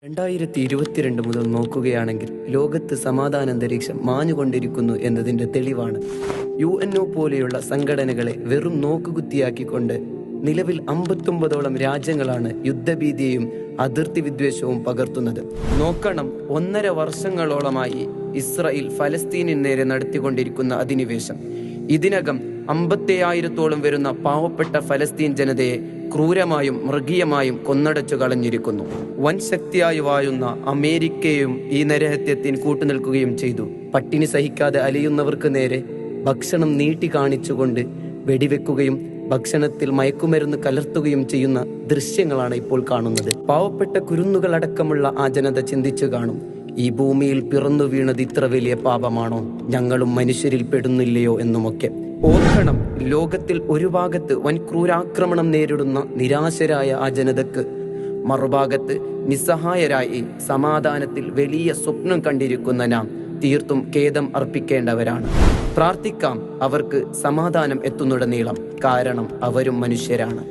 2022 മുതൽ നോക്കുകയാണെങ്കിൽ ലോകത്ത് സമാധാനാന്തരീക്ഷം മാഞ്ഞുകൊണ്ടിരിക്കുന്നു എന്നതിൻ്റെ തെളിവാണ്. UNO പോലെയുള്ള സംഘടനകളെ വെറും നോക്കുകുത്തിയാക്കിക്കൊണ്ട് നിലവിൽ 59ഓളം രാജ്യങ്ങളാണ് യുദ്ധഭീതിയെയും അതിർത്തി വിദ്വേഷവും പകർത്തുന്നത്. നോക്കണം, 1.5 വർഷങ്ങളോളമായി ഇസ്രായേൽ ഫലസ്തീനിന് നേരെ നടത്തിക്കൊണ്ടിരിക്കുന്ന അധിനിവേശം. ഇതിനകം 50,000-ഓളം വരുന്ന പാവപ്പെട്ട ഫലസ്തീൻ ജനതയെ ക്രൂരമായും മൃഗീയമായും കൊന്നടച്ചു കളഞ്ഞിരിക്കുന്നു. വൻ ശക്തിയായി വാഴുന്ന അമേരിക്കയും ഈ നരഹത്യത്തിന് കൂട്ടുനിൽക്കുകയും ചെയ്തു. പട്ടിണി സഹിക്കാതെ അലയുന്നവർക്ക് നേരെ ഭക്ഷണം നീട്ടി കാണിച്ചുകൊണ്ട് വെടിവെക്കുകയും ഭക്ഷണത്തിൽ മയക്കുമരുന്ന് കലർത്തുകയും ചെയ്യുന്ന ദൃശ്യങ്ങളാണ് ഇപ്പോൾ കാണുന്നത്. പാവപ്പെട്ട കുരുന്നുകളടക്കമുള്ള ആ ജനത ചിന്തിച്ചു കാണും, ഈ ഭൂമിയിൽ പിറന്നു വീണത് ഇത്ര വലിയ പാപമാണോ, ഞങ്ങളും മനുഷ്യരിൽ പെടുന്നില്ലയോ എന്നുമൊക്കെ. ഓർക്കണം, ലോകത്തിൽ ഒരു ഭാഗത്ത് വൻ ക്രൂരാക്രമണം നേരിടുന്ന നിരാശരായ ആ ജനതക്ക് മറുഭാഗത്ത് നിസ്സഹായരായി സമാധാനത്തിൽ വലിയ സ്വപ്നം കണ്ടിരിക്കുന്ന നാം തീർത്തും ഖേദം അർപ്പിക്കേണ്ടവരാണ്. പ്രാർത്ഥിക്കാം അവർക്ക് സമാധാനം എത്തുന്നിടനീളം, കാരണം അവരും മനുഷ്യരാണ്.